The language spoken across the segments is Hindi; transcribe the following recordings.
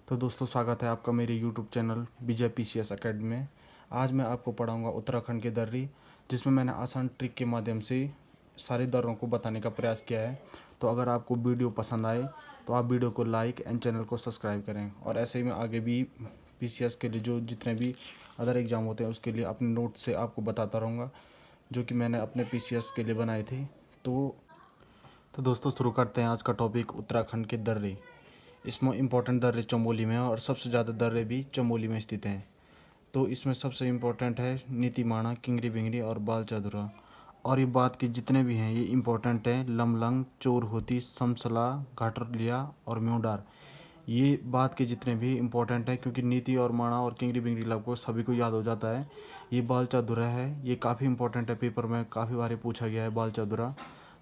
तो दोस्तों, स्वागत है आपका मेरे यूट्यूब चैनल विजय पीसीएस अकेडमी में। आज मैं आपको पढ़ाऊंगा उत्तराखंड के दर्री, जिसमें मैंने आसान ट्रिक के माध्यम से सारे दर्रों को बताने का प्रयास किया है। तो अगर आपको वीडियो पसंद आए तो आप वीडियो को लाइक एंड चैनल को सब्सक्राइब करें। और ऐसे ही मैं आगे भी पीसीएस के लिए जो जितने भी अदर एग्ज़ाम होते हैं उसके लिए अपने नोट से आपको बताता रहूँगा, जो कि मैंने अपने पीसीएस के लिए बनाए थे। तो दोस्तों, शुरू करते हैं आज का टॉपिक उत्तराखंड के दर्रे। इसमें इम्पोर्टेंट दर्रे चमोली में हैं और सबसे ज़्यादा दर्रे भी चमोली में स्थित हैं। तो इसमें सबसे इम्पोर्टेंट है नीतीमाणा, किंगरी बिंगरी और बाल चादुरा। और ये बात के जितने भी हैं ये इम्पोर्टेंट हैं लमलंग, चोर होती, समसला, घाटरलिया और म्यूडार। ये बात के जितने भी इम्पोर्टेंट हैं, क्योंकि नीति और माणा और किंगरी बिंगरी लगभग सभी को याद हो जाता है। ये बाल चादुरा है, ये काफ़ी इंपॉर्टेंट है, पेपर में काफ़ी बार पूछा गया है बाल चादुरा।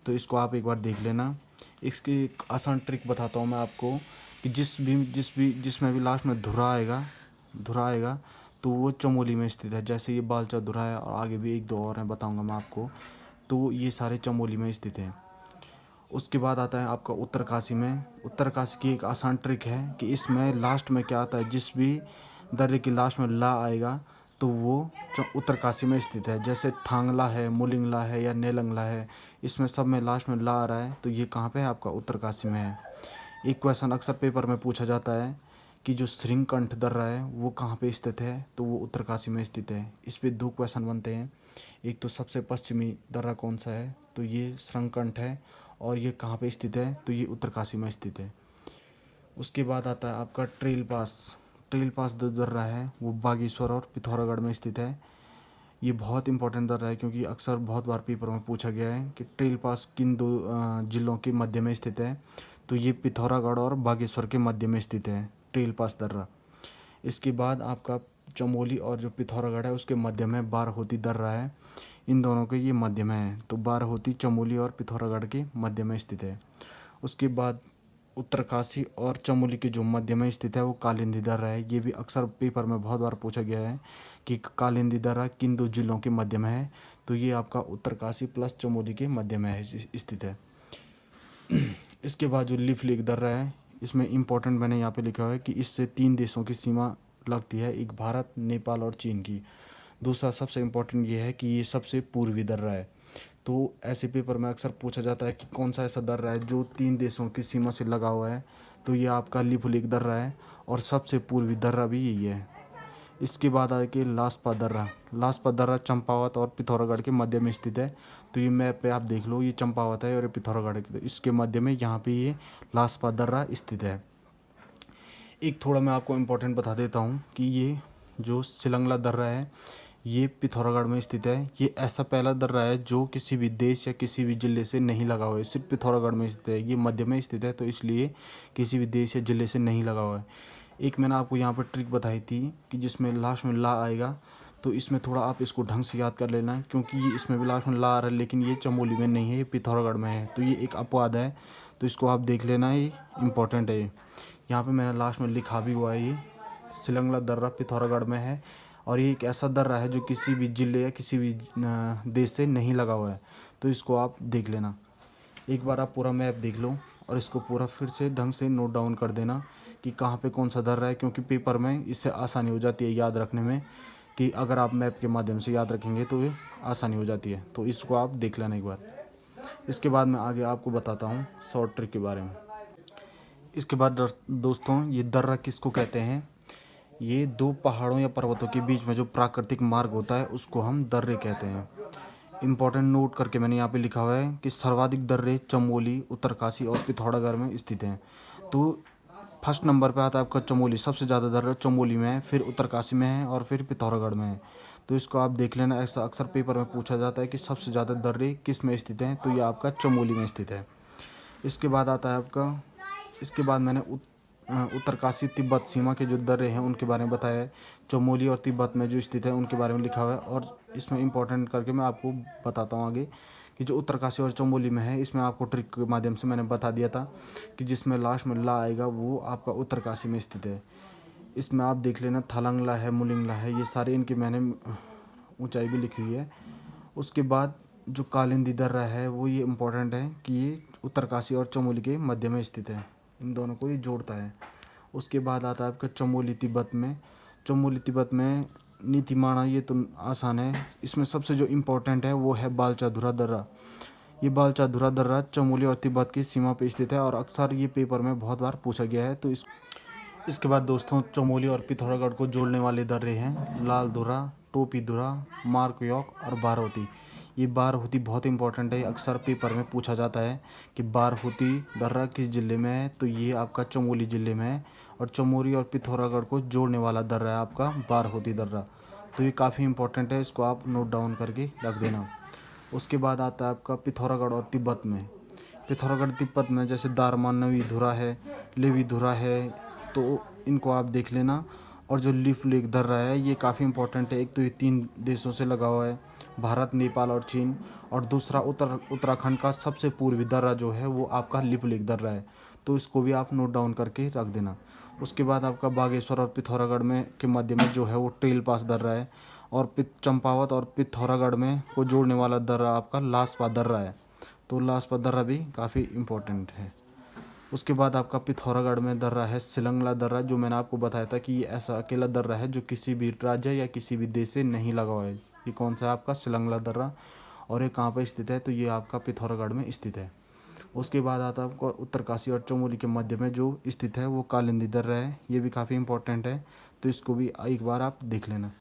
तो इसको आप एक बार देख लेना। इसकी एक आसान ट्रिक बताता हूँ मैं आपको कि जिसमें भी लास्ट में धुरा आएगा तो वो चमोली में स्थित है। जैसे ये बालचा धुरा है और आगे भी एक दो और हैं, बताऊंगा मैं आपको। तो ये सारे चमोली में स्थित हैं। उसके बाद आता है आपका उत्तरकाशी में। उत्तरकाशी की एक आसान ट्रिक है कि इसमें लास्ट में क्या आता है, जिस भी दर्रे की लास्ट में ला आएगा तो वो उत्तरकाशी में स्थित है। जैसे थांगला है, मुलिंगला है या नेलंगला है, इसमें सब में लास्ट में ला आ रहा है तो ये कहाँ पे है, आपका उत्तरकाशी में है। एक क्वेश्चन अक्सर पेपर में पूछा जाता है कि जो श्रृंगकंठ दर्रा है वो कहाँ पे स्थित है, तो वो उत्तरकाशी में स्थित है। इस पे दो क्वेश्चन बनते हैं। एक तो सबसे पश्चिमी दर्रा कौन सा है, तो ये श्रृंगकंठ है। और ये कहाँ पे स्थित है, तो ये उत्तरकाशी में स्थित है। उसके बाद आता है आपका ट्रेल पास। ट्रेल पास जो दर्रा है वो बागेश्वर और पिथौरागढ़ में स्थित है। ये बहुत इंपॉर्टेंट दर्रा है, क्योंकि अक्सर बहुत बार पेपर में पूछा गया है कि ट्रेल पास किन दो जिलों के मध्य में स्थित है। तो ये पिथौरागढ़ और बागेश्वर के मध्य में स्थित है ट्रेल पास दर्रा। इसके बाद आपका चमोली और जो पिथौरागढ़ है उसके मध्य में बारहोती दर्रा है। इन दोनों के ये मध्य में है, तो बारहोती चमोली और पिथौरागढ़ के मध्य में स्थित है। उसके बाद उत्तरकाशी और चमोली के जो मध्य में स्थित है वो कालिंदी दर्रा है। ये भी अक्सर पेपर में बहुत बार पूछा गया है कि कालिंदी दर्रा किन दो जिलों के मध्य में है, तो ये आपका उत्तरकाशी प्लस चमोली के मध्य में है स्थित है। इसके बाद जो लिफ लेक दर्रा है, इसमें इम्पोर्टेंट मैंने यहाँ पे लिखा हुआ है कि इससे 3 देशों की सीमा लगती है, एक भारत, नेपाल और चीन की। दूसरा सबसे इम्पोर्टेंट ये है कि ये सबसे पूर्वी दर्रा है। तो ऐसे पेपर में अक्सर पूछा जाता है कि कौन सा ऐसा दर्रा है जो 3 देशों की सीमा से लगा हुआ है, तो ये आपका लिफ लेक दर्रा है और सबसे पूर्वी दर्रा भी यही है। इसके बाद आके लासपा दर्रा। लासपा दर्रा चंपावत और पिथौरागढ़ के मध्य में स्थित है। तो ये मैप पे आप देख लो, ये चंपावत है और ये पिथौरागढ़ है, तो इसके मध्य में यहाँ पे ये लासपा दर्रा स्थित है। एक थोड़ा मैं आपको इम्पोर्टेंट बता देता हूँ कि ये जो सिलंगला दर्रा है ये पिथौरागढ़ में स्थित है। ये ऐसा पहला दर्रा है जो किसी भी देश या किसी भी ज़िले से नहीं लगा हुआ है, सिर्फ पिथौरागढ़ में स्थित है। ये मध्य में स्थित है, तो इसलिए किसी भी देश या ज़िले से नहीं लगा हुआ है। एक मैंने आपको यहाँ पर ट्रिक बताई थी कि जिसमें लास्ट में ला आएगा, तो इसमें थोड़ा आप इसको ढंग से याद कर लेना, क्योंकि ये इसमें भी लास्ट में ला आ रहा है लेकिन ये चमोली में नहीं है, ये पिथौरागढ़ में है। तो ये एक अपवाद है, तो इसको आप देख लेना, ये इंपॉर्टेंट है। यहाँ पे मैंने लास्ट में लिखा भी हुआ है, ये सिलंगला दर्रा पिथौरागढ़ में है। और ये एक ऐसा दर्रा है जो किसी भी ज़िले या किसी भी देश से नहीं लगा हुआ है, तो इसको आप देख लेना। एक बार आप पूरा मैप देख लो और इसको पूरा फिर से ढंग से नोट डाउन कर देना कि कहाँ पे कौन सा दर्रा है, क्योंकि पेपर में इससे आसानी हो जाती है याद रखने में, कि अगर आप मैप के माध्यम से याद रखेंगे तो ये आसानी हो जाती है। तो इसको आप देख लेना एक बार। इसके बाद मैं आगे आपको बताता हूँ शॉर्ट ट्रिक के बारे में। इसके बाद दोस्तों, ये दर्रा किसको कहते हैं, ये दो पहाड़ों या पर्वतों के बीच में जो प्राकृतिक मार्ग होता है उसको हम दर्रे कहते हैं। इम्पोर्टेंट नोट करके मैंने यहाँ पे लिखा हुआ है कि सर्वाधिक दर्रे चमोली, उत्तरकाशी और पिथौरागढ़ में स्थित हैं। तो फर्स्ट नंबर पे आता है आपका चमोली, सबसे ज़्यादा दर्रा चमोली में है, फिर उत्तरकाशी में है और फिर पिथौरागढ़ में है। तो इसको आप देख लेना, ऐसा अक्सर पेपर में पूछा जाता है कि सबसे ज़्यादा दर्रे किस में स्थित हैं, तो ये आपका चमोली में स्थित है। इसके बाद आता है आपका, इसके बाद मैंने उत्तरकाशी तिब्बत सीमा के जो दर्रे हैं उनके बारे में बताया है। चमोली और तिब्बत में जो स्थित है उनके बारे में लिखा हुआ है। और इसमें इंपॉर्टेंट करके मैं आपको बताता हूँ आगे कि जो उत्तरकाशी और चमोली में है, इसमें आपको ट्रिक के माध्यम से मैंने बता दिया था कि जिसमें लास्ट में ला आएगा वो आपका उत्तरकाशी में स्थित है। इसमें आप देख लेना, थालंगला है, मुलिंगला है, ये सारे इनकी मैंने ऊंचाई भी लिखी हुई है। उसके बाद जो कालिंदी दर्रा है वो ये इम्पोर्टेंट है कि ये उत्तरकाशी और चमोली के मध्य में स्थित है, इन दोनों को ये जोड़ता है। उसके बाद आता है आपका चमोली तिब्बत में। चमोली तिब्बत में नीतिमाणा, ये तो आसान है। इसमें सबसे जो इम्पोर्टेंट है वो है बालचाधुरा दर्रा। ये बालचाधुरा दर्रा चमोली और तिब्बत की सीमा पर स्थित है और अक्सर ये पेपर में बहुत बार पूछा गया है। तो इसके बाद दोस्तों चमोली और पिथौरागढ़ को जोड़ने वाले दर्रे हैं लाल धुरा, टोपी धुरा, मार्कयॉक और बारहोती। ये बारहोती बहुत इंपॉर्टेंट है, अक्सर पेपर में पूछा जाता है कि बारहोती दर्रा किस ज़िले में है। तो ये आपका चमोली ज़िले में है और चमोली और पिथौरागढ़ को जोड़ने वाला दर्रा है आपका बारहोती दर्रा। तो ये काफ़ी इंपॉर्टेंट है, इसको आप नोट डाउन करके रख देना। उसके बाद आता है आपका पिथौरागढ़ और तिब्बत में। पिथौरागढ़ तिब्बत में जैसे दारमान नवी धुरा है, लेवी धुरा है, तो इनको आप देख लेना। और जो लिप लेक दर्रा है ये काफ़ी इंपॉर्टेंट है। एक तो ये 3 देशों से लगा हुआ है, भारत, नेपाल और चीन। और दूसरा उत्तराखंड का सबसे पूर्वी दर्रा जो है वो आपका लिप लेक दर्रा है। तो इसको भी आप नोट डाउन करके रख देना। उसके बाद आपका बागेश्वर और पिथौरागढ़ में के मध्य में जो है वो ट्रेल पास दर्रा है। और चंपावत और पिथौरागढ़ में को जोड़ने वाला दर्रा आपका लासपा दर्रा है। तो लासपा दर्रा भी काफ़ी इम्पोर्टेंट है। उसके बाद आपका पिथौरागढ़ में दर्रा है सिलंगला दर्रा, जो मैंने आपको बताया था कि ये ऐसा अकेला दर्रा है जो किसी भी राज्य या किसी भी देश से नहीं लगा हुआ है। ये कौन सा है आपका सिलंगला दर्रा, और ये कहाँ पर स्थित है, तो ये आपका पिथौरागढ़ में स्थित है। उसके बाद आता है आपको उत्तरकाशी और चमोली के मध्य में जो स्थित है वो कालिंदी दर्रा है। ये भी काफ़ी इंपॉर्टेंट है, तो इसको भी एक बार आप देख लेना।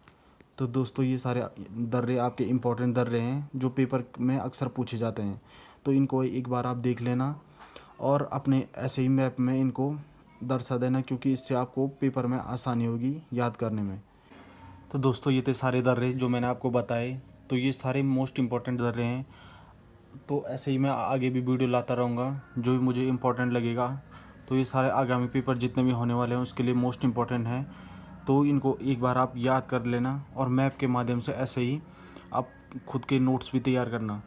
तो दोस्तों ये सारे दर्रे आपके इम्पोर्टेंट दर्रे हैं जो पेपर में अक्सर पूछे जाते हैं। तो इनको एक बार आप देख लेना और अपने ऐसे ही मैप में इनको दर्शा देना, क्योंकि इससे आपको पेपर में आसानी होगी याद करने में। तो दोस्तों ये थे सारे दर्रे जो मैंने आपको बताए। तो ये सारे मोस्ट इम्पॉर्टेंट दर्रे हैं। तो ऐसे ही मैं आगे भी वीडियो लाता रहूँगा जो भी मुझे इम्पोर्टेंट लगेगा। तो ये सारे आगामी पेपर जितने भी होने वाले हैं उसके लिए मोस्ट इम्पॉर्टेंट हैं। तो इनको एक बार आप याद कर लेना और मैप के माध्यम से ऐसे ही आप खुद के नोट्स भी तैयार करना,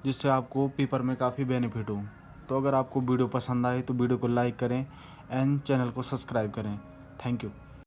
जिससे आपको पेपर में काफ़ी बेनिफिट हो। तो अगर आपको वीडियो पसंद आए तो वीडियो को लाइक करें एंड चैनल को सब्सक्राइब करें। Thank you.